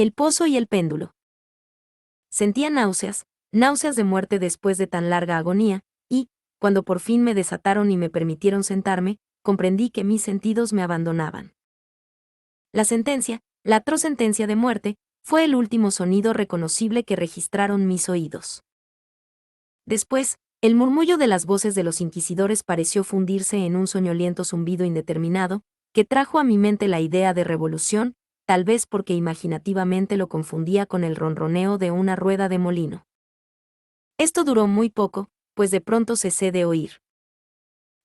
El pozo y el péndulo. Sentía náuseas, náuseas de muerte después de tan larga agonía, y, cuando por fin me desataron y me permitieron sentarme, comprendí que mis sentidos me abandonaban. La sentencia, la atroz sentencia de muerte, fue el último sonido reconocible que registraron mis oídos. Después, el murmullo de las voces de los inquisidores pareció fundirse en un soñoliento zumbido indeterminado, que trajo a mi mente la idea de revolución, tal vez porque imaginativamente lo confundía con el ronroneo de una rueda de molino. Esto duró muy poco, pues de pronto cesé de oír.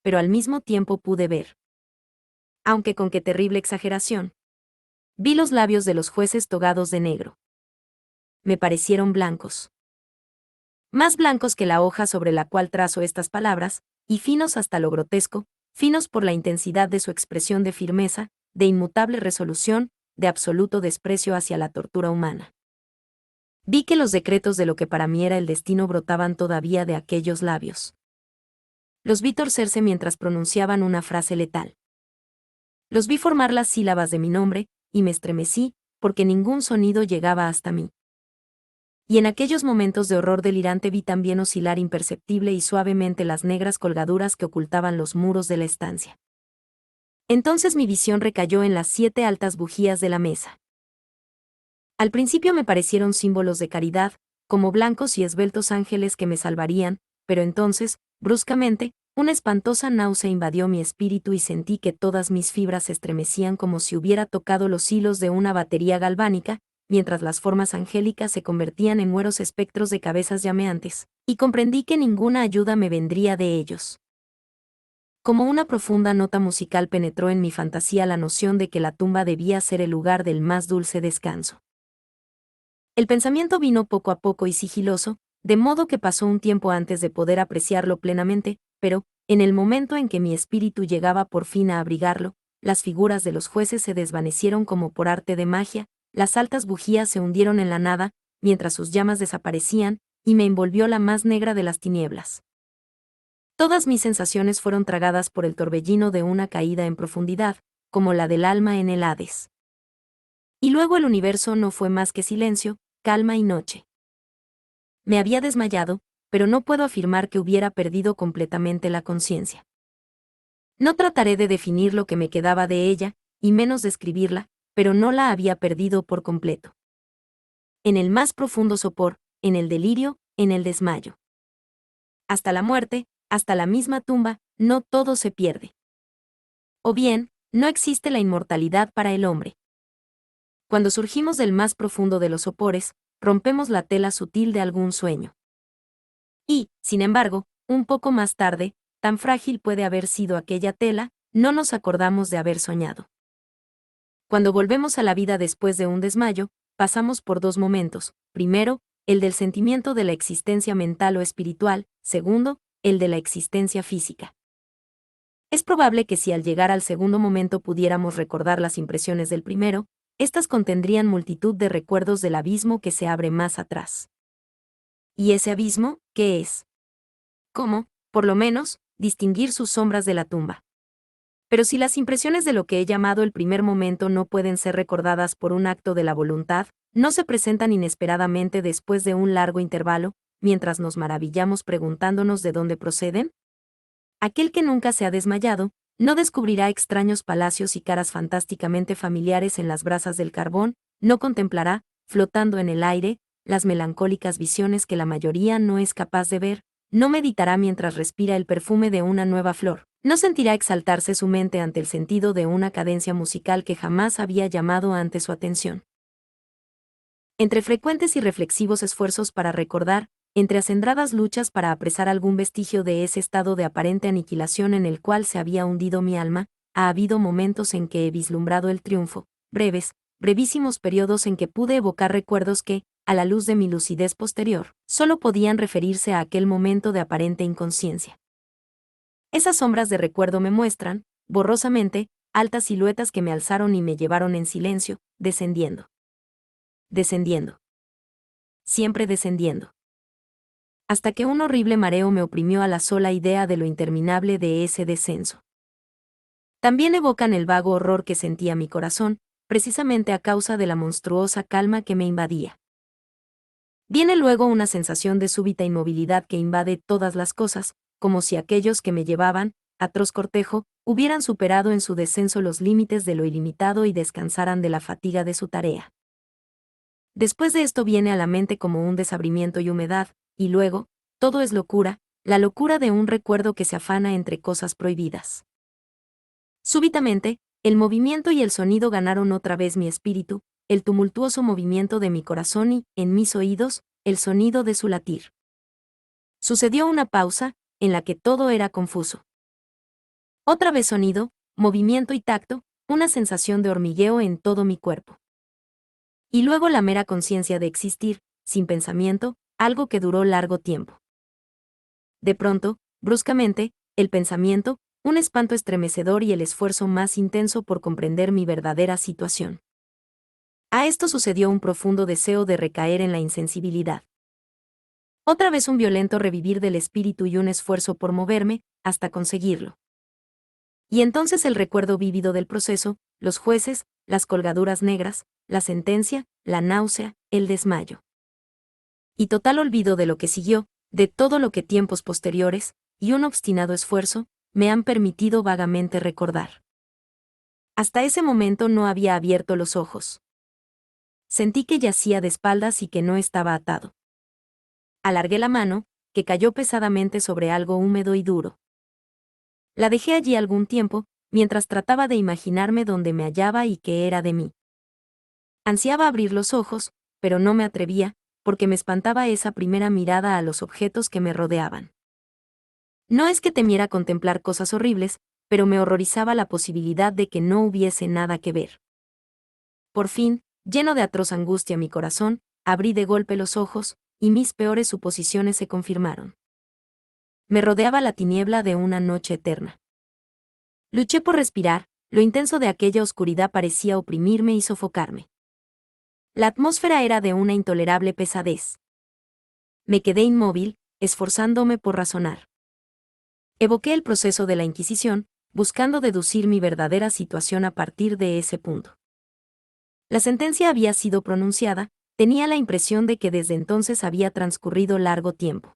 Pero al mismo tiempo pude ver. Aunque con qué terrible exageración. Vi los labios de los jueces togados de negro. Me parecieron blancos. Más blancos que la hoja sobre la cual trazo estas palabras, y finos hasta lo grotesco, finos por la intensidad de su expresión de firmeza, de inmutable resolución, de absoluto desprecio hacia la tortura humana. Vi que los decretos de lo que para mí era el destino brotaban todavía de aquellos labios. Los vi torcerse mientras pronunciaban una frase letal. Los vi formar las sílabas de mi nombre, y me estremecí, porque ningún sonido llegaba hasta mí. Y en aquellos momentos de horror delirante vi también oscilar imperceptible y suavemente las negras colgaduras que ocultaban los muros de la estancia. Entonces mi visión recayó en las 7 altas bujías de la mesa. Al principio me parecieron símbolos de caridad, como blancos y esbeltos ángeles que me salvarían, pero entonces, bruscamente, una espantosa náusea invadió mi espíritu y sentí que todas mis fibras se estremecían como si hubiera tocado los hilos de una batería galvánica, mientras las formas angélicas se convertían en mueros espectros de cabezas llameantes, y comprendí que ninguna ayuda me vendría de ellos. Como una profunda nota musical penetró en mi fantasía la noción de que la tumba debía ser el lugar del más dulce descanso. El pensamiento vino poco a poco y sigiloso, de modo que pasó un tiempo antes de poder apreciarlo plenamente, pero, en el momento en que mi espíritu llegaba por fin a abrigarlo, las figuras de los jueces se desvanecieron como por arte de magia, las altas bujías se hundieron en la nada, mientras sus llamas desaparecían, y me envolvió la más negra de las tinieblas. Todas mis sensaciones fueron tragadas por el torbellino de una caída en profundidad, como la del alma en el Hades. Y luego el universo no fue más que silencio, calma y noche. Me había desmayado, pero no puedo afirmar que hubiera perdido completamente la conciencia. No trataré de definir lo que me quedaba de ella, y menos describirla, pero no la había perdido por completo. En el más profundo sopor, en el delirio, en el desmayo. Hasta la muerte, hasta la misma tumba, no todo se pierde. O bien, no existe la inmortalidad para el hombre. Cuando surgimos del más profundo de los sopores, rompemos la tela sutil de algún sueño. Y, sin embargo, un poco más tarde, tan frágil puede haber sido aquella tela, no nos acordamos de haber soñado. Cuando volvemos a la vida después de un desmayo, pasamos por 2 momentos. Primero, el del sentimiento de la existencia mental o espiritual. Segundo, el de la existencia física. Es probable que si al llegar al segundo momento pudiéramos recordar las impresiones del primero, estas contendrían multitud de recuerdos del abismo que se abre más atrás. ¿Y ese abismo, qué es? ¿Cómo, por lo menos, distinguir sus sombras de la tumba? Pero si las impresiones de lo que he llamado el primer momento no pueden ser recordadas por un acto de la voluntad, no se presentan inesperadamente después de un largo intervalo, mientras nos maravillamos preguntándonos de dónde proceden. Aquel que nunca se ha desmayado, no descubrirá extraños palacios y caras fantásticamente familiares en las brasas del carbón, no contemplará, flotando en el aire, las melancólicas visiones que la mayoría no es capaz de ver, no meditará mientras respira el perfume de una nueva flor, no sentirá exaltarse su mente ante el sentido de una cadencia musical que jamás había llamado ante su atención. Entre frecuentes y reflexivos esfuerzos para recordar, entre acendradas luchas para apresar algún vestigio de ese estado de aparente aniquilación en el cual se había hundido mi alma, ha habido momentos en que he vislumbrado el triunfo, breves, brevísimos periodos en que pude evocar recuerdos que, a la luz de mi lucidez posterior, solo podían referirse a aquel momento de aparente inconsciencia. Esas sombras de recuerdo me muestran, borrosamente, altas siluetas que me alzaron y me llevaron en silencio, descendiendo. Descendiendo. Siempre descendiendo. Hasta que un horrible mareo me oprimió a la sola idea de lo interminable de ese descenso. También evocan el vago horror que sentía mi corazón, precisamente a causa de la monstruosa calma que me invadía. Viene luego una sensación de súbita inmovilidad que invade todas las cosas, como si aquellos que me llevaban, atroz cortejo, hubieran superado en su descenso los límites de lo ilimitado y descansaran de la fatiga de su tarea. Después de esto viene a la mente como un desabrimiento y humedad, y luego, todo es locura, la locura de un recuerdo que se afana entre cosas prohibidas. Súbitamente, el movimiento y el sonido ganaron otra vez mi espíritu, el tumultuoso movimiento de mi corazón y, en mis oídos, el sonido de su latir. Sucedió una pausa, en la que todo era confuso. Otra vez sonido, movimiento y tacto, una sensación de hormigueo en todo mi cuerpo. Y luego la mera conciencia de existir, sin pensamiento, algo que duró largo tiempo. De pronto, bruscamente, el pensamiento, un espanto estremecedor y el esfuerzo más intenso por comprender mi verdadera situación. A esto sucedió un profundo deseo de recaer en la insensibilidad. Otra vez un violento revivir del espíritu y un esfuerzo por moverme, hasta conseguirlo. Y entonces el recuerdo vívido del proceso, los jueces, las colgaduras negras, la sentencia, la náusea, el desmayo. Y total olvido de lo que siguió, de todo lo que tiempos posteriores, y un obstinado esfuerzo, me han permitido vagamente recordar. Hasta ese momento no había abierto los ojos. Sentí que yacía de espaldas y que no estaba atado. Alargué la mano, que cayó pesadamente sobre algo húmedo y duro. La dejé allí algún tiempo, mientras trataba de imaginarme dónde me hallaba y qué era de mí. Ansiaba abrir los ojos, pero no me atrevía, porque me espantaba esa primera mirada a los objetos que me rodeaban. No es que temiera contemplar cosas horribles, pero me horrorizaba la posibilidad de que no hubiese nada que ver. Por fin, lleno de atroz angustia mi corazón, abrí de golpe los ojos, y mis peores suposiciones se confirmaron. Me rodeaba la tiniebla de una noche eterna. Luché por respirar, lo intenso de aquella oscuridad parecía oprimirme y sofocarme. La atmósfera era de una intolerable pesadez. Me quedé inmóvil, esforzándome por razonar. Evoqué el proceso de la Inquisición, buscando deducir mi verdadera situación a partir de ese punto. La sentencia había sido pronunciada, tenía la impresión de que desde entonces había transcurrido largo tiempo.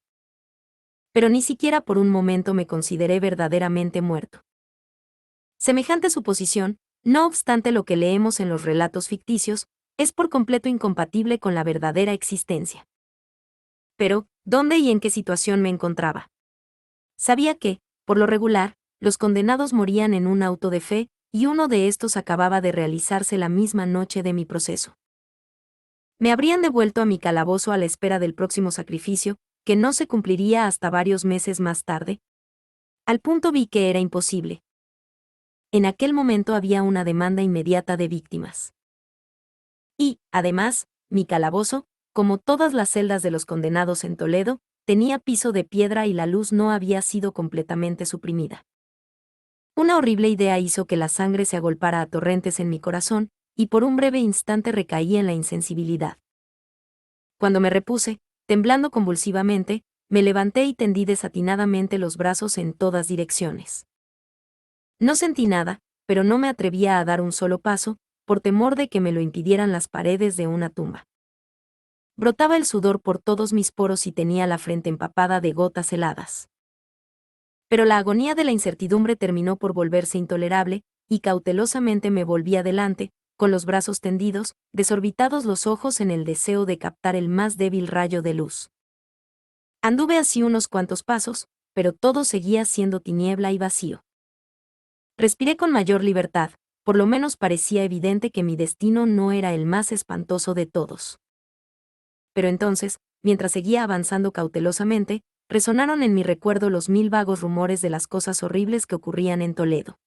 Pero ni siquiera por un momento me consideré verdaderamente muerto. Semejante suposición, no obstante lo que leemos en los relatos ficticios, es por completo incompatible con la verdadera existencia. Pero, ¿dónde y en qué situación me encontraba? Sabía que, por lo regular, los condenados morían en un auto de fe, y uno de estos acababa de realizarse la misma noche de mi proceso. Me habrían devuelto a mi calabozo a la espera del próximo sacrificio, que no se cumpliría hasta varios meses más tarde. Al punto vi que era imposible. En aquel momento había una demanda inmediata de víctimas. Y, además, mi calabozo, como todas las celdas de los condenados en Toledo, tenía piso de piedra y la luz no había sido completamente suprimida. Una horrible idea hizo que la sangre se agolpara a torrentes en mi corazón, y por un breve instante recaí en la insensibilidad. Cuando me repuse, temblando convulsivamente, me levanté y tendí desatinadamente los brazos en todas direcciones. No sentí nada, pero no me atrevía a dar un solo paso, por temor de que me lo impidieran las paredes de una tumba. Brotaba el sudor por todos mis poros y tenía la frente empapada de gotas heladas. Pero la agonía de la incertidumbre terminó por volverse intolerable, y cautelosamente me volví adelante, con los brazos tendidos, desorbitados los ojos en el deseo de captar el más débil rayo de luz. Anduve así unos cuantos pasos, pero todo seguía siendo tiniebla y vacío. Respiré con mayor libertad, por lo menos parecía evidente que mi destino no era el más espantoso de todos. Pero entonces, mientras seguía avanzando cautelosamente, resonaron en mi recuerdo los mil vagos rumores de las cosas horribles que ocurrían en Toledo.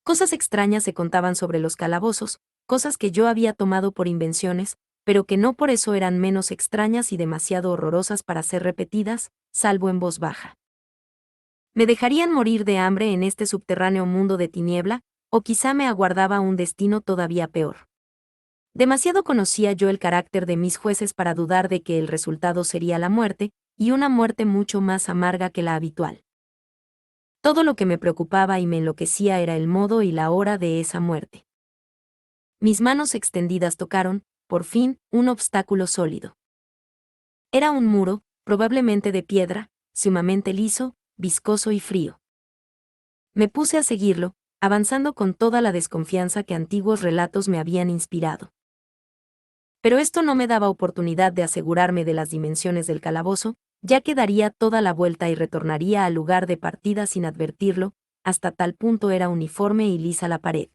Cosas extrañas se contaban sobre los calabozos, cosas que yo había tomado por invenciones, pero que no por eso eran menos extrañas y demasiado horrorosas para ser repetidas, salvo en voz baja. Me dejarían morir de hambre en este subterráneo mundo de tiniebla, o quizá me aguardaba un destino todavía peor. Demasiado conocía yo el carácter de mis jueces para dudar de que el resultado sería la muerte, y una muerte mucho más amarga que la habitual. Todo lo que me preocupaba y me enloquecía era el modo y la hora de esa muerte. mis manos extendidas tocaron, por fin, un obstáculo sólido. Era un muro, probablemente de piedra, sumamente liso, viscoso y frío. Me puse a seguirlo, avanzando con toda la desconfianza que antiguos relatos me habían inspirado. Pero esto no me daba oportunidad de asegurarme de las dimensiones del calabozo, ya que daría toda la vuelta y retornaría al lugar de partida sin advertirlo, hasta tal punto era uniforme y lisa la pared.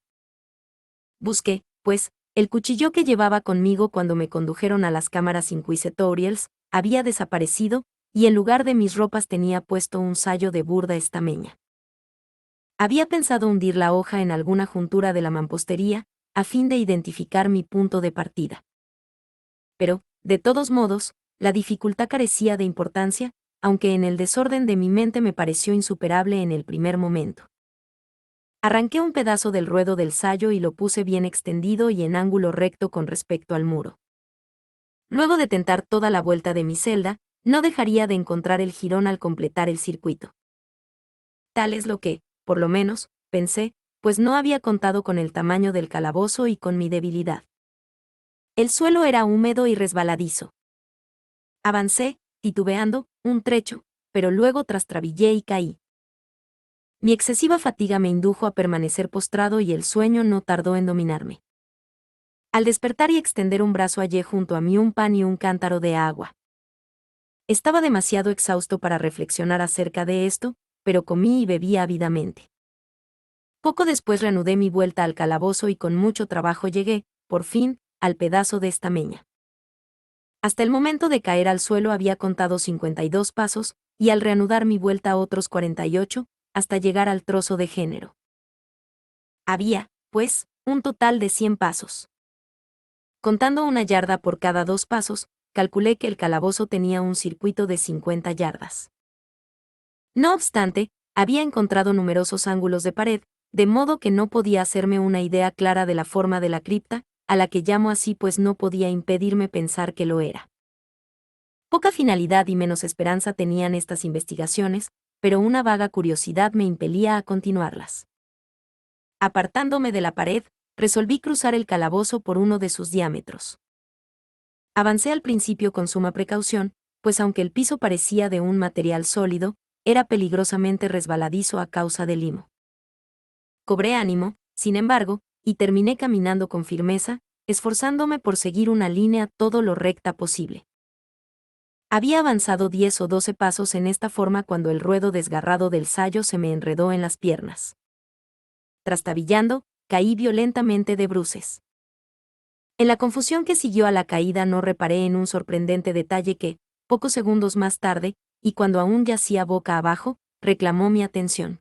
Busqué, pues, el cuchillo que llevaba conmigo cuando me condujeron a las cámaras inquisitoriales, había desaparecido, y en lugar de mis ropas tenía puesto un sayo de burda estameña. Había pensado hundir la hoja en alguna juntura de la mampostería, a fin de identificar mi punto de partida. Pero, de todos modos, la dificultad carecía de importancia, aunque en el desorden de mi mente me pareció insuperable en el primer momento. Arranqué un pedazo del ruedo del sayo y lo puse bien extendido y en ángulo recto con respecto al muro. Luego de tentar toda la vuelta de mi celda, no dejaría de encontrar el jirón al completar el circuito. Tal es lo que, por lo menos, pensé, pues no había contado con el tamaño del calabozo y con mi debilidad. El suelo era húmedo y resbaladizo. Avancé, titubeando, un trecho, pero luego trastrabillé y caí. Mi excesiva fatiga me indujo a permanecer postrado y el sueño no tardó en dominarme. Al despertar y extender un brazo hallé junto a mí un pan y un cántaro de agua. Estaba demasiado exhausto para reflexionar acerca de esto, pero comí y bebí ávidamente. Poco después reanudé mi vuelta al calabozo y con mucho trabajo llegué, por fin, al pedazo de estameña. Hasta el momento de caer al suelo había contado 52 pasos, y al reanudar mi vuelta otros 48, hasta llegar al trozo de género. Había, pues, un total de 100 pasos. Contando una yarda por cada 2 pasos, calculé que el calabozo tenía un circuito de 50 yardas. No obstante, había encontrado numerosos ángulos de pared, de modo que no podía hacerme una idea clara de la forma de la cripta, a la que llamo así pues no podía impedirme pensar que lo era. Poca finalidad y menos esperanza tenían estas investigaciones, pero una vaga curiosidad me impelía a continuarlas. Apartándome de la pared, resolví cruzar el calabozo por uno de sus diámetros. Avancé al principio con suma precaución, pues aunque el piso parecía de un material sólido, era peligrosamente resbaladizo a causa del limo. Cobré ánimo, sin embargo, y terminé caminando con firmeza, esforzándome por seguir una línea todo lo recta posible. Había avanzado 10 o 12 pasos en esta forma cuando el ruedo desgarrado del sayo se me enredó en las piernas. Trastabillando, caí violentamente de bruces. En la confusión que siguió a la caída no reparé en un sorprendente detalle que, pocos segundos más tarde, y cuando aún yacía boca abajo, reclamó mi atención.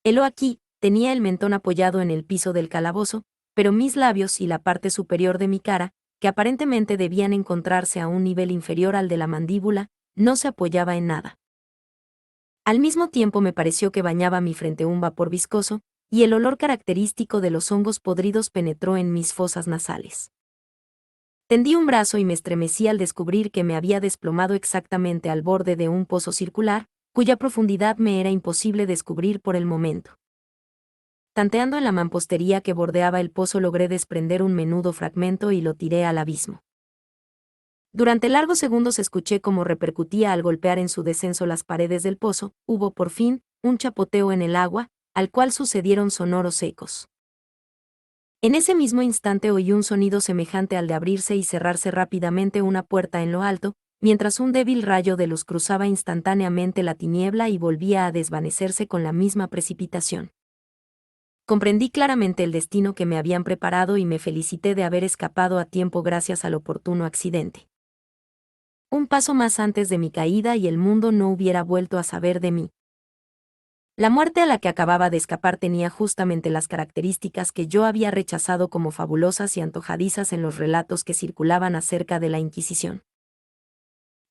Helo aquí, tenía el mentón apoyado en el piso del calabozo, pero mis labios y la parte superior de mi cara, que aparentemente debían encontrarse a un nivel inferior al de la mandíbula, no se apoyaba en nada. Al mismo tiempo me pareció que bañaba mi frente un vapor viscoso, y el olor característico de los hongos podridos penetró en mis fosas nasales. Tendí un brazo y me estremecí al descubrir que me había desplomado exactamente al borde de un pozo circular, cuya profundidad me era imposible descubrir por el momento. Tanteando en la mampostería que bordeaba el pozo logré desprender un menudo fragmento y lo tiré al abismo. Durante largos segundos escuché cómo repercutía al golpear en su descenso las paredes del pozo, hubo por fin, un chapoteo en el agua, al cual sucedieron sonoros ecos. En ese mismo instante oí un sonido semejante al de abrirse y cerrarse rápidamente una puerta en lo alto, mientras un débil rayo de luz cruzaba instantáneamente la tiniebla y volvía a desvanecerse con la misma precipitación. Comprendí claramente el destino que me habían preparado y me felicité de haber escapado a tiempo gracias al oportuno accidente. Un paso más antes de mi caída y el mundo no hubiera vuelto a saber de mí. La muerte a la que acababa de escapar tenía justamente las características que yo había rechazado como fabulosas y antojadizas en los relatos que circulaban acerca de la Inquisición.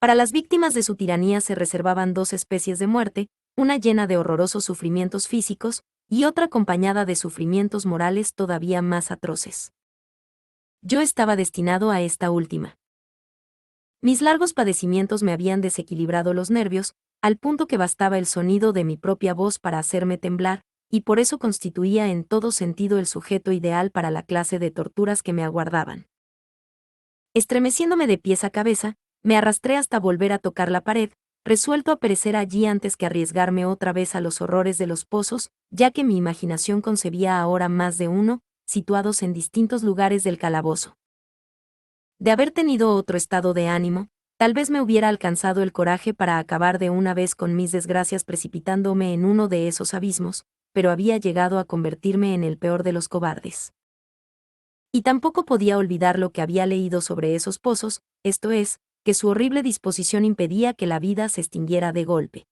Para las víctimas de su tiranía se reservaban dos especies de muerte, una llena de horrorosos sufrimientos físicos, y otra acompañada de sufrimientos morales todavía más atroces. Yo estaba destinado a esta última. Mis largos padecimientos me habían desequilibrado los nervios, al punto que bastaba el sonido de mi propia voz para hacerme temblar, y por eso constituía en todo sentido el sujeto ideal para la clase de torturas que me aguardaban. Estremeciéndome de pies a cabeza, me arrastré hasta volver a tocar la pared, resuelto a perecer allí antes que arriesgarme otra vez a los horrores de los pozos, ya que mi imaginación concebía ahora más de uno, situados en distintos lugares del calabozo. De haber tenido otro estado de ánimo, tal vez me hubiera alcanzado el coraje para acabar de una vez con mis desgracias precipitándome en uno de esos abismos, pero había llegado a convertirme en el peor de los cobardes. Y tampoco podía olvidar lo que había leído sobre esos pozos, esto es, que su horrible disposición impedía que la vida se extinguiera de golpe.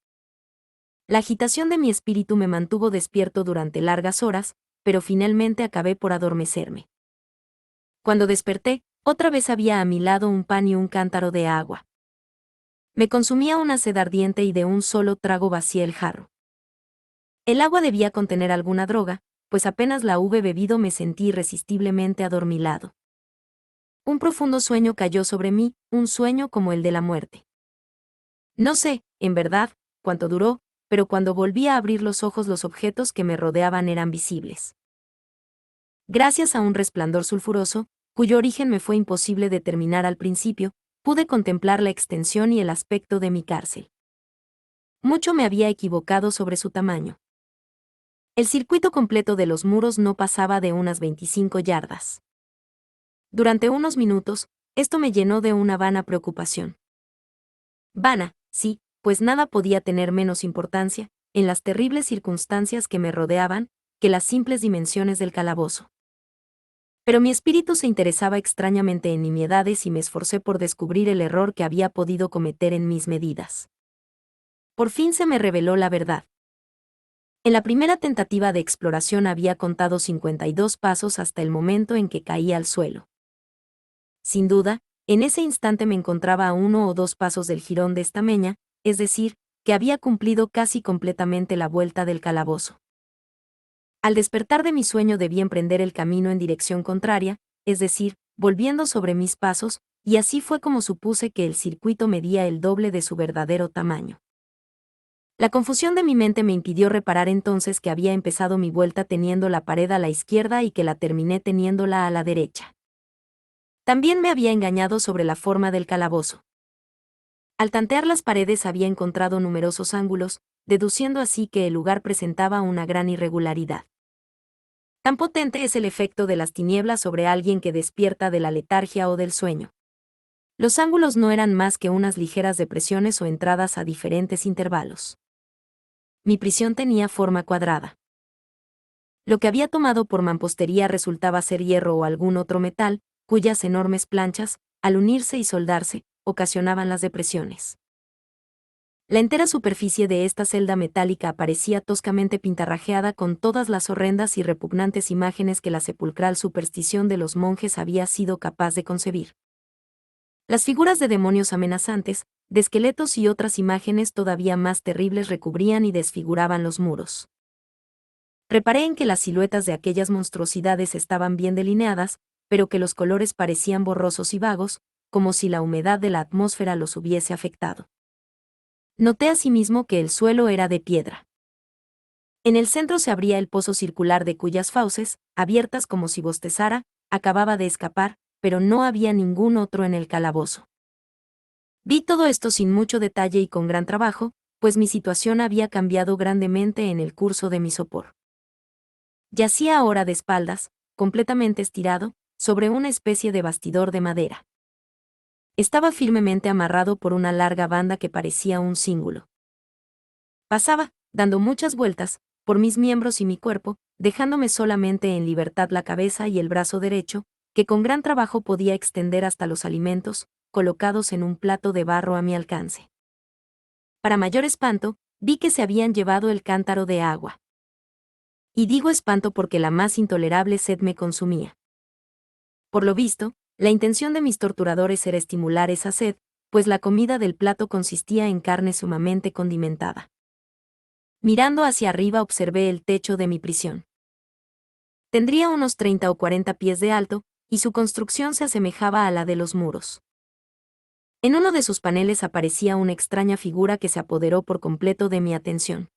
La agitación de mi espíritu me mantuvo despierto durante largas horas, pero finalmente acabé por adormecerme. Cuando desperté, otra vez había a mi lado un pan y un cántaro de agua. Me consumía una sed ardiente y de un solo trago vacié el jarro. El agua debía contener alguna droga, pues apenas la hube bebido me sentí irresistiblemente adormilado. Un profundo sueño cayó sobre mí, un sueño como el de la muerte. No sé, en verdad, cuánto duró, pero cuando volví a abrir los ojos los objetos que me rodeaban eran visibles. Gracias a un resplandor sulfuroso, cuyo origen me fue imposible determinar al principio, pude contemplar la extensión y el aspecto de mi cárcel. Mucho me había equivocado sobre su tamaño. El circuito completo de los muros no pasaba de unas 25 yardas. Durante unos minutos, esto me llenó de una vana preocupación. Vana, sí, pues nada podía tener menos importancia, en las terribles circunstancias que me rodeaban, que las simples dimensiones del calabozo. Pero mi espíritu se interesaba extrañamente en nimiedades y me esforcé por descubrir el error que había podido cometer en mis medidas. Por fin se me reveló la verdad. En la primera tentativa de exploración había contado 52 pasos hasta el momento en que caí al suelo. Sin duda, en ese instante me encontraba a 1 o 2 pasos del jirón de estameña, es decir, que había cumplido casi completamente la vuelta del calabozo. Al despertar de mi sueño debí emprender el camino en dirección contraria, es decir, volviendo sobre mis pasos, y así fue como supuse que el circuito medía el doble de su verdadero tamaño. La confusión de mi mente me impidió reparar entonces que había empezado mi vuelta teniendo la pared a la izquierda y que la terminé teniéndola a la derecha. También me había engañado sobre la forma del calabozo. Al tantear las paredes había encontrado numerosos ángulos, deduciendo así que el lugar presentaba una gran irregularidad. Tan potente es el efecto de las tinieblas sobre alguien que despierta de la letargia o del sueño. Los ángulos no eran más que unas ligeras depresiones o entradas a diferentes intervalos. Mi prisión tenía forma cuadrada. Lo que había tomado por mampostería resultaba ser hierro o algún otro metal, cuyas enormes planchas, al unirse y soldarse, ocasionaban las depresiones. La entera superficie de esta celda metálica aparecía toscamente pintarrajeada con todas las horrendas y repugnantes imágenes que la sepulcral superstición de los monjes había sido capaz de concebir. Las figuras de demonios amenazantes, de esqueletos y otras imágenes todavía más terribles recubrían y desfiguraban los muros. Reparé en que las siluetas de aquellas monstruosidades estaban bien delineadas, pero que los colores parecían borrosos y vagos, como si la humedad de la atmósfera los hubiese afectado. Noté asimismo que el suelo era de piedra. En el centro se abría el pozo circular de cuyas fauces, abiertas como si bostezara, acababa de escapar, pero no había ningún otro en el calabozo. Vi todo esto sin mucho detalle y con gran trabajo, pues mi situación había cambiado grandemente en el curso de mi sopor. Yacía ahora de espaldas, completamente estirado, sobre una especie de bastidor de madera. Estaba firmemente amarrado por una larga banda que parecía un cíngulo. Pasaba, dando muchas vueltas, por mis miembros y mi cuerpo, dejándome solamente en libertad la cabeza y el brazo derecho, que con gran trabajo podía extender hasta los alimentos, colocados en un plato de barro a mi alcance. Para mayor espanto, vi que se habían llevado el cántaro de agua. Y digo espanto porque la más intolerable sed me consumía. Por lo visto, la intención de mis torturadores era estimular esa sed, pues la comida del plato consistía en carne sumamente condimentada. Mirando hacia arriba observé el techo de mi prisión. Tendría unos 30 o 40 pies de alto, y su construcción se asemejaba a la de los muros. En uno de sus paneles aparecía una extraña figura que se apoderó por completo de mi atención.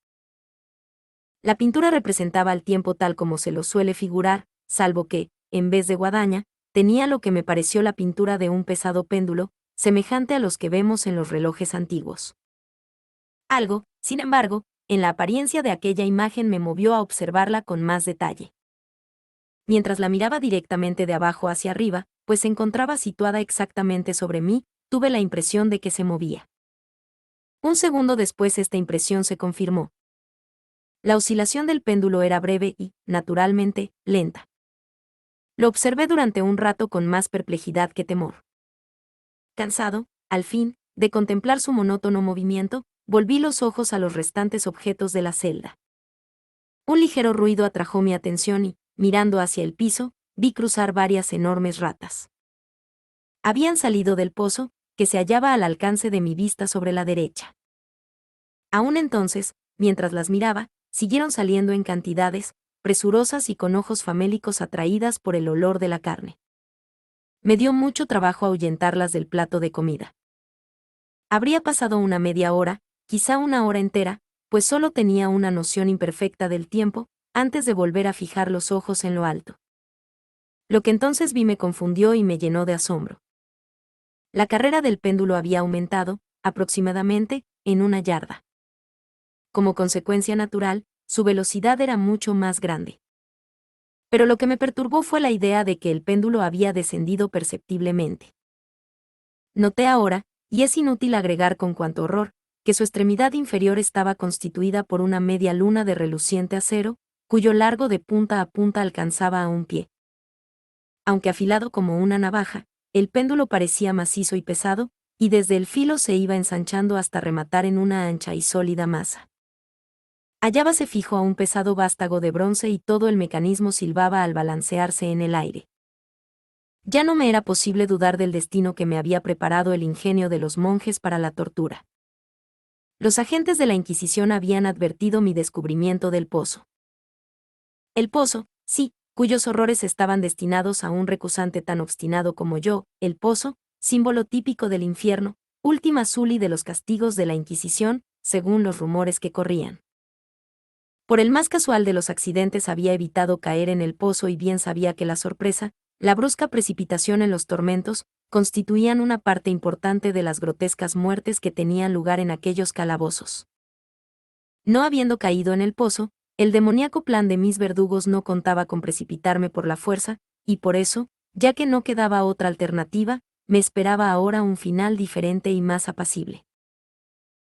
La pintura representaba al tiempo tal como se lo suele figurar, salvo que, en vez de guadaña, tenía lo que me pareció la pintura de un pesado péndulo, semejante a los que vemos en los relojes antiguos. Algo, sin embargo, en la apariencia de aquella imagen me movió a observarla con más detalle. Mientras la miraba directamente de abajo hacia arriba, pues se encontraba situada exactamente sobre mí, tuve la impresión de que se movía. Un segundo después esta impresión se confirmó. La oscilación del péndulo era breve y, naturalmente, lenta. Lo observé durante un rato con más perplejidad que temor. Cansado, al fin, de contemplar su monótono movimiento, volví los ojos a los restantes objetos de la celda. Un ligero ruido atrajo mi atención y, mirando hacia el piso, vi cruzar varias enormes ratas. Habían salido del pozo, que se hallaba al alcance de mi vista sobre la derecha. Aún entonces, mientras las miraba, siguieron saliendo en cantidades, presurosas y con ojos famélicos atraídas por el olor de la carne. Me dio mucho trabajo ahuyentarlas del plato de comida. Habría pasado una media hora, quizá una hora entera, pues solo tenía una noción imperfecta del tiempo, antes de volver a fijar los ojos en lo alto. Lo que entonces vi me confundió y me llenó de asombro. La carrera del péndulo había aumentado, aproximadamente, en 1 yarda. Como consecuencia natural, su velocidad era mucho más grande. Pero lo que me perturbó fue la idea de que el péndulo había descendido perceptiblemente. Noté ahora, y es inútil agregar con cuánto horror, que su extremidad inferior estaba constituida por una media luna de reluciente acero, cuyo largo de punta a punta alcanzaba a un pie. Aunque afilado como una navaja, el péndulo parecía macizo y pesado, y desde el filo se iba ensanchando hasta rematar en una ancha y sólida masa. Hallábase fijo a un pesado vástago de bronce y todo el mecanismo silbaba al balancearse en el aire. Ya no me era posible dudar del destino que me había preparado el ingenio de los monjes para la tortura. Los agentes de la Inquisición habían advertido mi descubrimiento del pozo. El pozo, sí, cuyos horrores estaban destinados a un recusante tan obstinado como yo, el pozo, símbolo típico del infierno, última suli de los castigos de la Inquisición, según los rumores que corrían. Por el más casual de los accidentes había evitado caer en el pozo y bien sabía que la sorpresa, la brusca precipitación en los tormentos, constituían una parte importante de las grotescas muertes que tenían lugar en aquellos calabozos. No habiendo caído en el pozo, el demoníaco plan de mis verdugos no contaba con precipitarme por la fuerza, y por eso, ya que no quedaba otra alternativa, me esperaba ahora un final diferente y más apacible.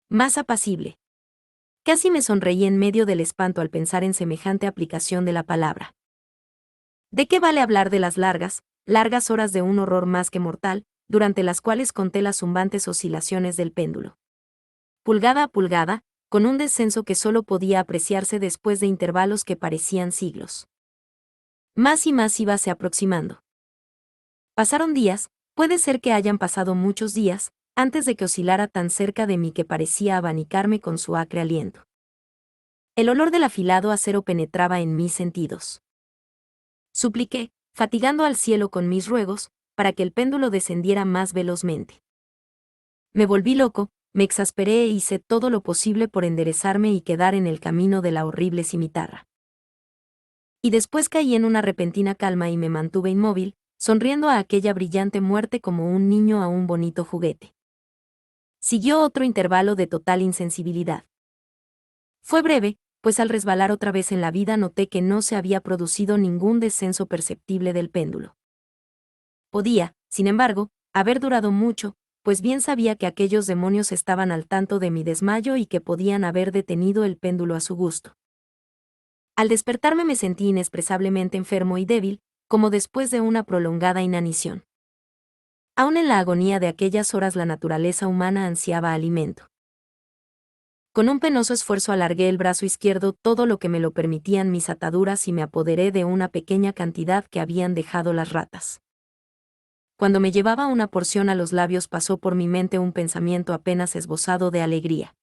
Más apacible. Casi me sonreí en medio del espanto al pensar en semejante aplicación de la palabra. ¿De qué vale hablar de las largas horas de un horror más que mortal, durante las cuales conté las zumbantes oscilaciones del péndulo? Pulgada a pulgada, con un descenso que solo podía apreciarse después de intervalos que parecían siglos. Más y más íbase aproximando. Pasaron días, puede ser que hayan pasado muchos días, antes de que oscilara tan cerca de mí que parecía abanicarme con su acre aliento. El olor del afilado acero penetraba en mis sentidos. Supliqué, fatigando al cielo con mis ruegos, para que el péndulo descendiera más velozmente. Me volví loco, me exasperé e hice todo lo posible por enderezarme y quedar en el camino de la horrible cimitarra. Y después caí en una repentina calma y me mantuve inmóvil, sonriendo a aquella brillante muerte como un niño a un bonito juguete. Siguió otro intervalo de total insensibilidad. Fue breve, pues al resbalar otra vez en la vida noté que no se había producido ningún descenso perceptible del péndulo. Podía, sin embargo, haber durado mucho, pues bien sabía que aquellos demonios estaban al tanto de mi desmayo y que podían haber detenido el péndulo a su gusto. Al despertarme me sentí inexpresablemente enfermo y débil, como después de una prolongada inanición. Aún en la agonía de aquellas horas la naturaleza humana ansiaba alimento. Con un penoso esfuerzo alargué el brazo izquierdo todo lo que me lo permitían mis ataduras y me apoderé de una pequeña cantidad que habían dejado las ratas. Cuando me llevaba una porción a los labios pasó por mi mente un pensamiento apenas esbozado de alegría.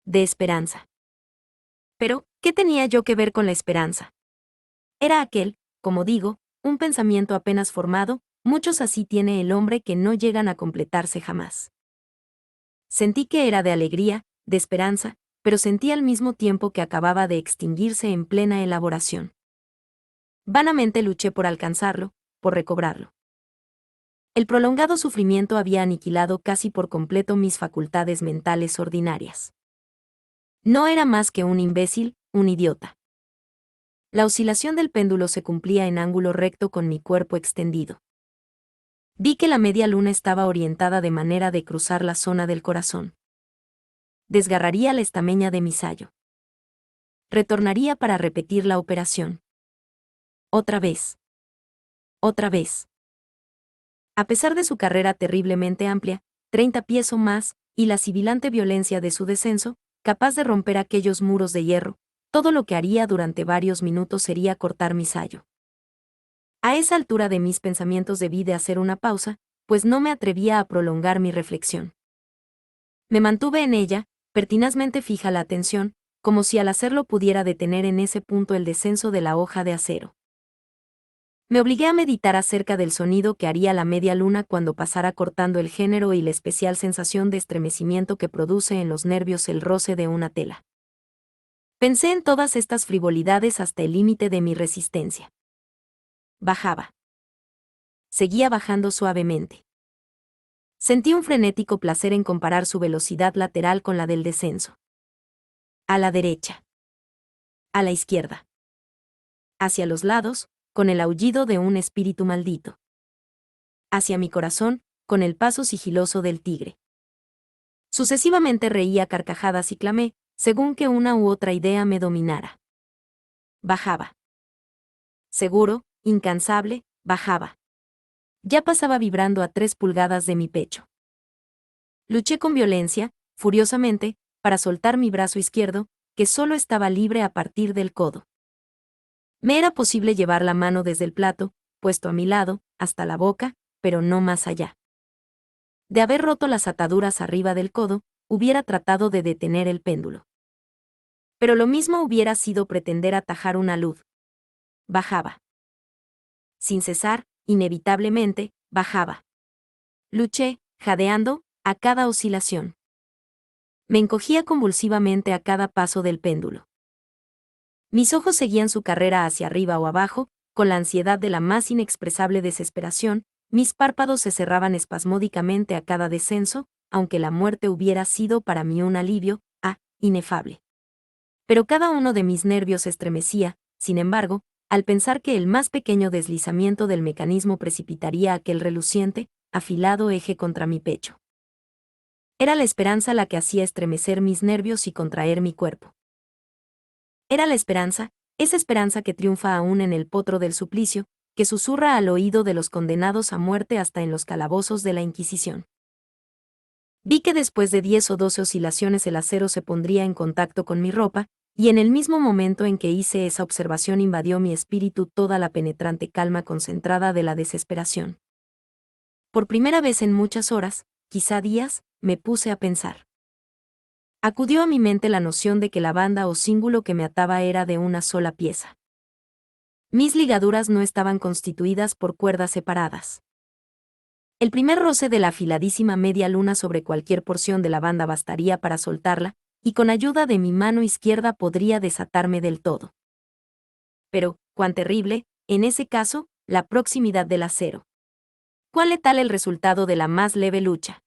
De esperanza. Pero, ¿qué tenía yo que ver con la esperanza? Era aquel, como digo, un pensamiento apenas formado, muchos así tiene el hombre que no llegan a completarse jamás. Sentí que era de alegría, de esperanza, pero sentí al mismo tiempo que acababa de extinguirse en plena elaboración. Vanamente luché por alcanzarlo, por recobrarlo. El prolongado sufrimiento había aniquilado casi por completo mis facultades mentales ordinarias. No era más que un imbécil, un idiota. La oscilación del péndulo se cumplía en ángulo recto con mi cuerpo extendido. Vi que la media luna estaba orientada de manera de cruzar la zona del corazón. Desgarraría la estameña de mi sayo. Retornaría para repetir la operación. Otra vez. Otra vez. A pesar de su carrera terriblemente amplia, 30 pies o más, y la sibilante violencia de su descenso, capaz de romper aquellos muros de hierro, todo lo que haría durante varios minutos sería cortar mi sayo. A esa altura de mis pensamientos debí de hacer una pausa, pues no me atrevía a prolongar mi reflexión. Me mantuve en ella, pertinazmente fija la atención, como si al hacerlo pudiera detener en ese punto el descenso de la hoja de acero. Me obligué a meditar acerca del sonido que haría la media luna cuando pasara cortando el género y la especial sensación de estremecimiento que produce en los nervios el roce de una tela. Pensé en todas estas frivolidades hasta el límite de mi resistencia. Bajaba. Seguía bajando suavemente. Sentí un frenético placer en comparar su velocidad lateral con la del descenso. A la derecha. A la izquierda. Hacia los lados, con el aullido de un espíritu maldito. Hacia mi corazón, con el paso sigiloso del tigre. Sucesivamente reía carcajadas y clamé, según que una u otra idea me dominara. Bajaba. Seguro, incansable, bajaba. Ya pasaba vibrando a 3 pulgadas de mi pecho. Luché con violencia, furiosamente, para soltar mi brazo izquierdo, que solo estaba libre a partir del codo. Me era posible llevar la mano desde el plato, puesto a mi lado, hasta la boca, pero no más allá. De haber roto las ataduras arriba del codo, hubiera tratado de detener el péndulo. Pero lo mismo hubiera sido pretender atajar una luz. Bajaba. Sin cesar, inevitablemente, bajaba. Luché, jadeando, a cada oscilación. Me encogía convulsivamente a cada paso del péndulo. Mis ojos seguían su carrera hacia arriba o abajo, con la ansiedad de la más inexpresable desesperación, mis párpados se cerraban espasmódicamente a cada descenso, aunque la muerte hubiera sido para mí un alivio, inefable. Pero cada uno de mis nervios se estremecía, sin embargo, al pensar que el más pequeño deslizamiento del mecanismo precipitaría aquel reluciente, afilado eje contra mi pecho. Era la esperanza la que hacía estremecer mis nervios y contraer mi cuerpo. Era la esperanza, esa esperanza que triunfa aún en el potro del suplicio, que susurra al oído de los condenados a muerte hasta en los calabozos de la Inquisición. Vi que después de 10 o 12 oscilaciones el acero se pondría en contacto con mi ropa, y en el mismo momento en que hice esa observación invadió mi espíritu toda la penetrante calma concentrada de la desesperación. Por primera vez en muchas horas, quizá días, me puse a pensar. Acudió a mi mente la noción de que la banda o cíngulo que me ataba era de una sola pieza. Mis ligaduras no estaban constituidas por cuerdas separadas. El primer roce de la afiladísima media luna sobre cualquier porción de la banda bastaría para soltarla, y con ayuda de mi mano izquierda podría desatarme del todo. Pero, cuán terrible, en ese caso, la proximidad del acero. Cuán letal el resultado de la más leve lucha.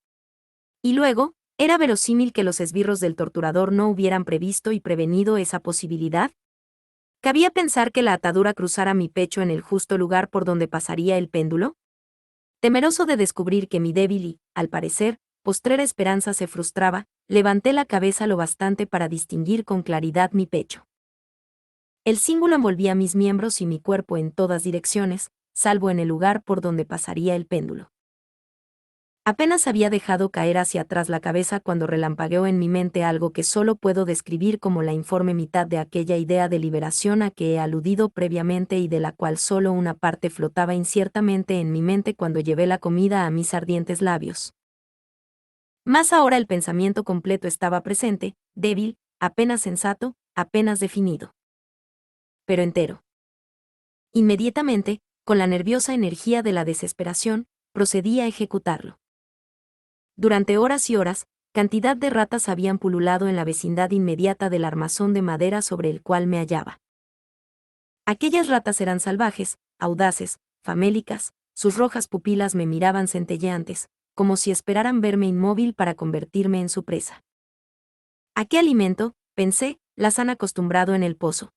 Y luego, ¿era verosímil que los esbirros del torturador no hubieran previsto y prevenido esa posibilidad? ¿Cabía pensar que la atadura cruzara mi pecho en el justo lugar por donde pasaría el péndulo? Temeroso de descubrir que mi débil y, al parecer, postrera esperanza se frustraba, levanté la cabeza lo bastante para distinguir con claridad mi pecho. El cíngulo envolvía mis miembros y mi cuerpo en todas direcciones, salvo en el lugar por donde pasaría el péndulo. Apenas había dejado caer hacia atrás la cabeza cuando relampagueó en mi mente algo que solo puedo describir como la informe mitad de aquella idea de liberación a que he aludido previamente y de la cual solo una parte flotaba inciertamente en mi mente cuando llevé la comida a mis ardientes labios. Mas ahora el pensamiento completo estaba presente, débil, apenas sensato, apenas definido. Pero entero. Inmediatamente, con la nerviosa energía de la desesperación, procedí a ejecutarlo. Durante horas y horas, cantidad de ratas habían pululado en la vecindad inmediata del armazón de madera sobre el cual me hallaba. Aquellas ratas eran salvajes, audaces, famélicas, sus rojas pupilas me miraban centelleantes, como si esperaran verme inmóvil para convertirme en su presa. ¿A qué alimento?, pensé, las han acostumbrado en el pozo.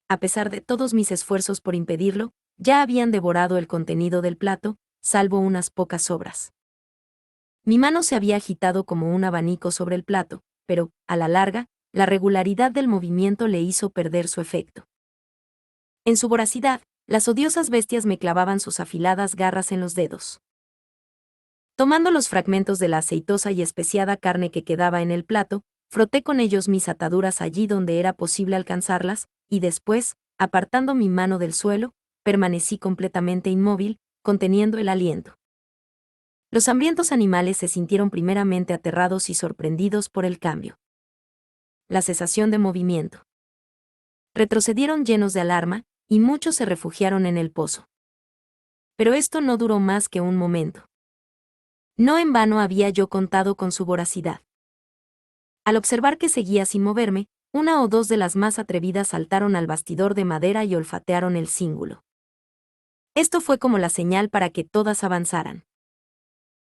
A pesar de todos mis esfuerzos por impedirlo, ya habían devorado el contenido del plato, salvo unas pocas sobras. Mi mano se había agitado como un abanico sobre el plato, pero, a la larga, la regularidad del movimiento le hizo perder su efecto. En su voracidad, las odiosas bestias me clavaban sus afiladas garras en los dedos. Tomando los fragmentos de la aceitosa y especiada carne que quedaba en el plato, froté con ellos mis ataduras allí donde era posible alcanzarlas, y después, apartando mi mano del suelo, permanecí completamente inmóvil, conteniendo el aliento. Los hambrientos animales se sintieron primeramente aterrados y sorprendidos por el cambio. La cesación de movimiento. Retrocedieron llenos de alarma, y muchos se refugiaron en el pozo. Pero esto no duró más que un momento. No en vano había yo contado con su voracidad. Al observar que seguía sin moverme, una o dos de las más atrevidas saltaron al bastidor de madera y olfatearon el cíngulo. Esto fue como la señal para que todas avanzaran.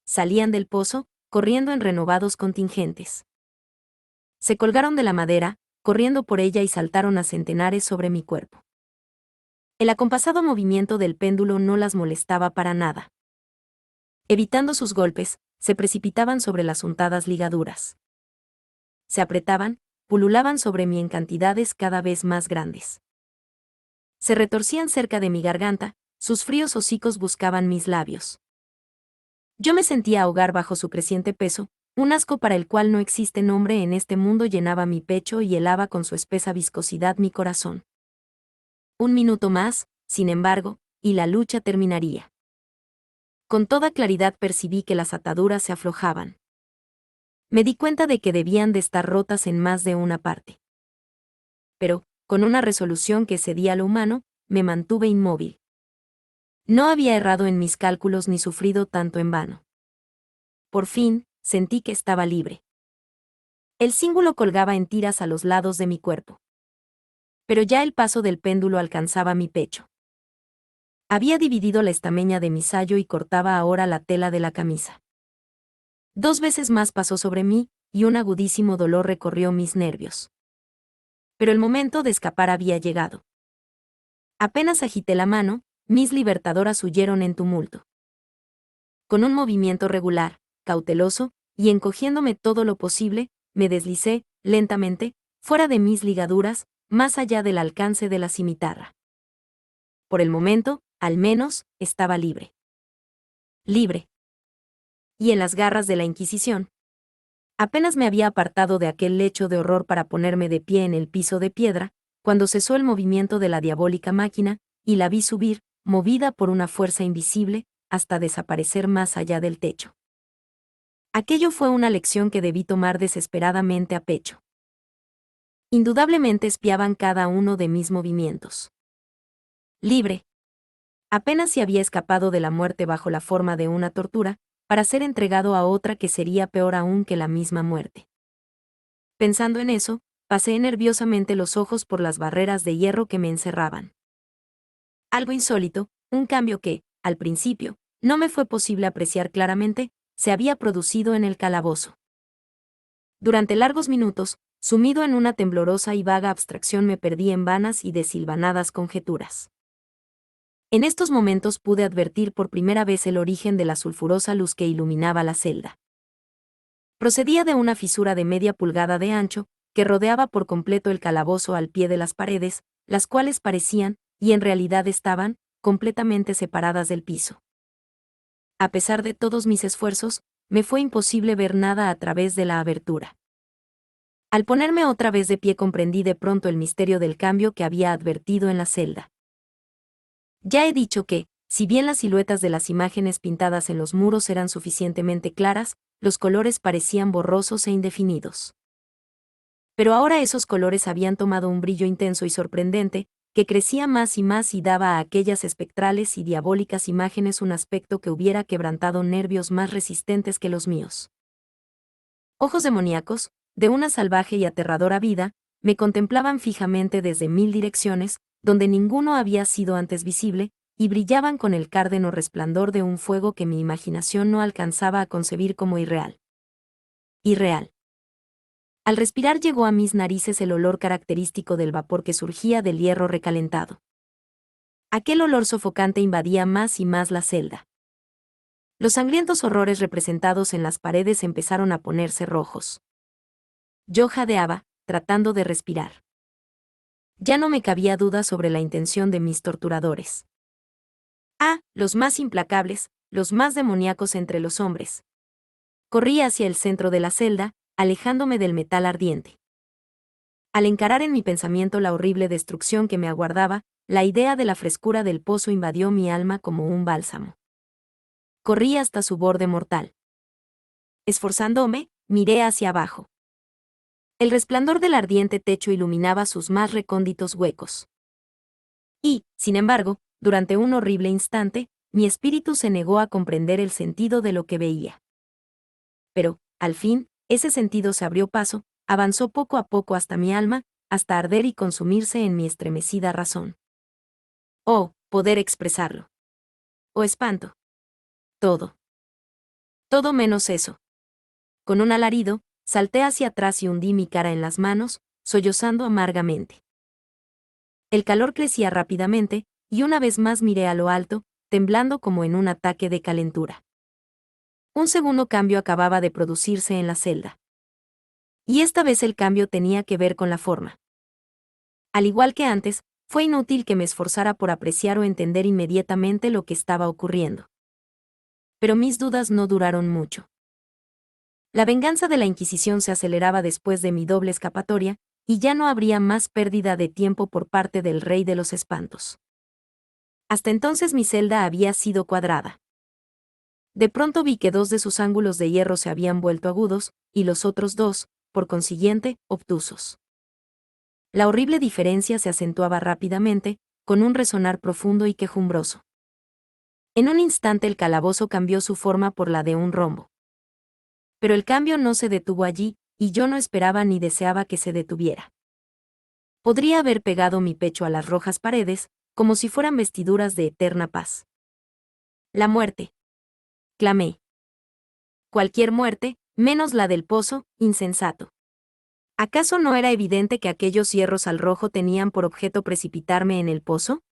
Salían del pozo, corriendo en renovados contingentes. Se colgaron de la madera, corriendo por ella y saltaron a centenares sobre mi cuerpo. El acompasado movimiento del péndulo no las molestaba para nada. Evitando sus golpes, se precipitaban sobre las untadas ligaduras. Se apretaban, pululaban sobre mí en cantidades cada vez más grandes. Se retorcían cerca de mi garganta, sus fríos hocicos buscaban mis labios. Yo me sentía ahogar bajo su creciente peso, un asco para el cual no existe nombre en este mundo llenaba mi pecho y helaba con su espesa viscosidad mi corazón. Un minuto más, sin embargo, y la lucha terminaría. Con toda claridad percibí que las ataduras se aflojaban. Me di cuenta de que debían de estar rotas en más de una parte. Pero, con una resolución que excedía lo humano, me mantuve inmóvil. No había errado en mis cálculos ni sufrido tanto en vano. Por fin, sentí que estaba libre. El cíngulo colgaba en tiras a los lados de mi cuerpo. Pero ya el paso del péndulo alcanzaba mi pecho. Había dividido la estameña de mi sayo y cortaba ahora la tela de la camisa. 2 veces más pasó sobre mí, y un agudísimo dolor recorrió mis nervios. Pero el momento de escapar había llegado. Apenas agité la mano, mis libertadoras huyeron en tumulto. Con un movimiento regular, cauteloso, y encogiéndome todo lo posible, me deslicé, lentamente, fuera de mis ligaduras, más allá del alcance de la cimitarra. Por el momento, al menos, estaba libre. Libre. Y en las garras de la Inquisición. Apenas me había apartado de aquel lecho de horror para ponerme de pie en el piso de piedra, cuando cesó el movimiento de la diabólica máquina, y la vi subir, movida por una fuerza invisible, hasta desaparecer más allá del techo. Aquello fue una lección que debí tomar desesperadamente a pecho. Indudablemente espiaban cada uno de mis movimientos. Libre. Apenas si había escapado de la muerte bajo la forma de una tortura, para ser entregado a otra que sería peor aún que la misma muerte. Pensando en eso, paseé nerviosamente los ojos por las barreras de hierro que me encerraban. Algo insólito, un cambio que, al principio, no me fue posible apreciar claramente, se había producido en el calabozo. Durante largos minutos, sumido en una temblorosa y vaga abstracción, me perdí en vanas y desilvanadas conjeturas. En estos momentos pude advertir por primera vez el origen de la sulfurosa luz que iluminaba la celda. Procedía de una fisura de media pulgada de ancho, que rodeaba por completo el calabozo al pie de las paredes, las cuales parecían, y en realidad estaban, completamente separadas del piso. A pesar de todos mis esfuerzos, me fue imposible ver nada a través de la abertura. Al ponerme otra vez de pie comprendí de pronto el misterio del cambio que había advertido en la celda. Ya he dicho que, si bien las siluetas de las imágenes pintadas en los muros eran suficientemente claras, los colores parecían borrosos e indefinidos. Pero ahora esos colores habían tomado un brillo intenso y sorprendente, que crecía más y daba a aquellas espectrales y diabólicas imágenes un aspecto que hubiera quebrantado nervios más resistentes que los míos. Ojos demoníacos, de una salvaje y aterradora vida, me contemplaban fijamente desde 1000 direcciones, donde ninguno había sido antes visible, y brillaban con el cárdeno resplandor de un fuego que mi imaginación no alcanzaba a concebir como irreal. Irreal. Al respirar llegó a mis narices el olor característico del vapor que surgía del hierro recalentado. Aquel olor sofocante invadía más y más la celda. Los sangrientos horrores representados en las paredes empezaron a ponerse rojos. Yo jadeaba, tratando de respirar. Ya no me cabía duda sobre la intención de mis torturadores. Los más implacables, los más demoníacos entre los hombres. Corrí hacia el centro de la celda, alejándome del metal ardiente. Al encarar en mi pensamiento la horrible destrucción que me aguardaba, la idea de la frescura del pozo invadió mi alma como un bálsamo. Corrí hasta su borde mortal. Esforzándome, miré hacia abajo. El resplandor del ardiente techo iluminaba sus más recónditos huecos. Y, sin embargo, durante un horrible instante, mi espíritu se negó a comprender el sentido de lo que veía. Pero, al fin, ese sentido se abrió paso, avanzó poco a poco hasta mi alma, hasta arder y consumirse en mi estremecida razón. Oh, poder expresarlo. Oh, espanto. Todo. Todo menos eso. Con un alarido, salté hacia atrás y hundí mi cara en las manos, sollozando amargamente. El calor crecía rápidamente, y una vez más miré a lo alto, temblando como en un ataque de calentura. Un segundo cambio acababa de producirse en la celda. Y esta vez el cambio tenía que ver con la forma. Al igual que antes, fue inútil que me esforzara por apreciar o entender inmediatamente lo que estaba ocurriendo. Pero mis dudas no duraron mucho. La venganza de la Inquisición se aceleraba después de mi doble escapatoria, y ya no habría más pérdida de tiempo por parte del Rey de los Espantos. Hasta entonces mi celda había sido cuadrada. De pronto vi que 2 de sus ángulos de hierro se habían vuelto agudos, y los otros 2, por consiguiente, obtusos. La horrible diferencia se acentuaba rápidamente, con un resonar profundo y quejumbroso. En un instante el calabozo cambió su forma por la de un rombo. Pero el cambio no se detuvo allí, y yo no esperaba ni deseaba que se detuviera. Podría haber pegado mi pecho a las rojas paredes, como si fueran vestiduras de eterna paz. La muerte. Clamé. Cualquier muerte, menos la del pozo, insensato. ¿Acaso no era evidente que aquellos hierros al rojo tenían por objeto precipitarme en el pozo?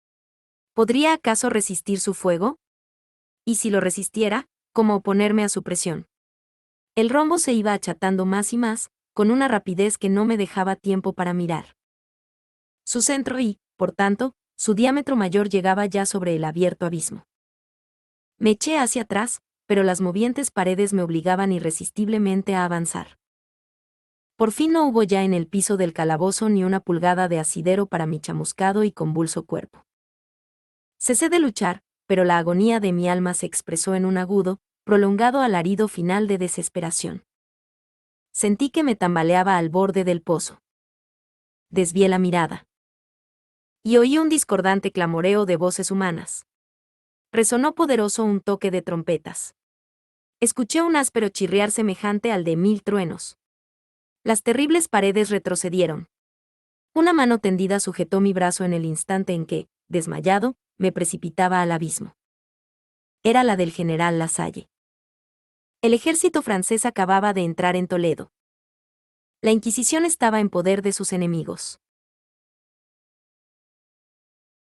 ¿Podría acaso resistir su fuego? Y si lo resistiera, ¿cómo oponerme a su presión? El rombo se iba achatando más y más, con una rapidez que no me dejaba tiempo para mirar. Su centro y, por tanto, su diámetro mayor llegaba ya sobre el abierto abismo. Me eché hacia atrás, pero las movientes paredes me obligaban irresistiblemente a avanzar. Por fin no hubo ya en el piso del calabozo ni una pulgada de asidero para mi chamuscado y convulso cuerpo. Cesé de luchar, pero la agonía de mi alma se expresó en un agudo, prolongado alarido final de desesperación. Sentí que me tambaleaba al borde del pozo. Desvié la mirada. Y oí un discordante clamoreo de voces humanas. Resonó poderoso un toque de trompetas. Escuché un áspero chirriar semejante al de 1000 truenos. Las terribles paredes retrocedieron. Una mano tendida sujetó mi brazo en el instante en que, desmayado, me precipitaba al abismo. Era la del general Lasalle. El ejército francés acababa de entrar en Toledo. La Inquisición estaba en poder de sus enemigos.